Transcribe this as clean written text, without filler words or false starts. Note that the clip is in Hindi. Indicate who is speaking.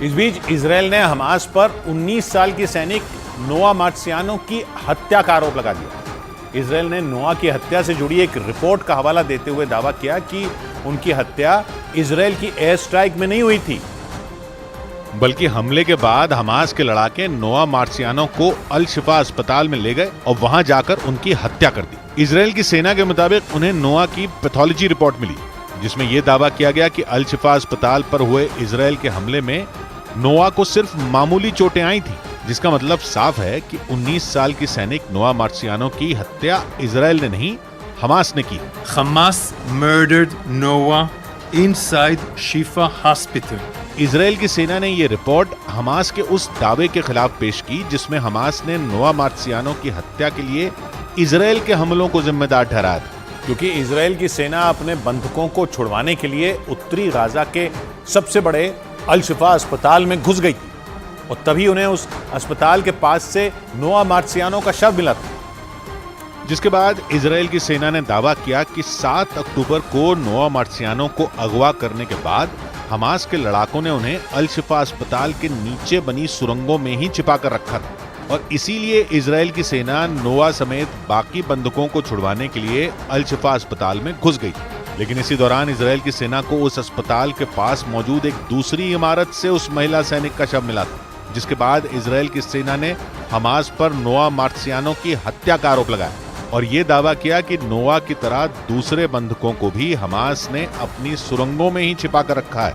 Speaker 1: इस बीच इजरायल ने हमास पर 19 साल की सैनिक नोआ मार्सियानो की हत्या का आरोप लगा दिया। इजरायल ने नोआ की हत्या से जुड़ी एक रिपोर्ट का हवाला देते हुए दावा किया कि उनकी हत्या इजरायल की एयर स्ट्राइक में नहीं हुई थी, बल्कि हमले के बाद हमास के लड़ाके नोआ मार्सियानो को अल शिफा अस्पताल में ले गए और वहां जाकर उनकी हत्या कर दी। इजरायल की सेना के मुताबिक उन्हें नोआ की पैथोलॉजी रिपोर्ट मिली, जिसमें यह दावा किया गया कि अल शिफा अस्पताल पर हुए इजरायल के हमले में नोआ को सिर्फ मामूली चोटें आई थी, जिसका मतलब साफ है कि 19 साल की सैनिक नोआ मार्सियानो की हत्या इजरायल ने नहीं, हमास ने की।
Speaker 2: Hamas murdered Noah inside Shifa Hospital.
Speaker 1: Israel की सेना ने यह रिपोर्ट हमास के उस दावे के खिलाफ पेश की जिसमें हमास ने नोआ मार्सियानो की हत्या के लिए इजरायल के हमलों को जिम्मेदार ठहराया था, क्योंकि इजरायल की सेना अपने बंधकों को छुड़वाने के लिए उत्तरी गाजा के सबसे बड़े अल शिफा अस्पताल में घुस गई थी और तभी उन्हें उस अस्पताल के पास से नोआ मार्सियानो का शव मिला था। जिसके बाद इजरायल की सेना ने दावा किया कि 7 अक्टूबर को नोआ मार्सियानो को अगवा करने के बाद हमास के लड़ाकों ने उन्हें अल शिफा अस्पताल के नीचे बनी सुरंगों में ही छिपा कर रखा था और इसीलिए इजरायल की सेना नोआ समेत बाकी बंधकों को छुड़वाने के लिए अल शिफा अस्पताल में घुस गई। लेकिन इसी दौरान इजरायल की सेना को उस अस्पताल के पास मौजूद एक दूसरी इमारत से उस महिला सैनिक का शव मिला था, जिसके बाद इजरायल की सेना ने हमास पर नोआ मार्सियानो की हत्या का आरोप लगाया और ये दावा किया कि नोआ की तरह दूसरे बंधकों को भी हमास ने अपनी सुरंगों में ही छिपा कर रखा है।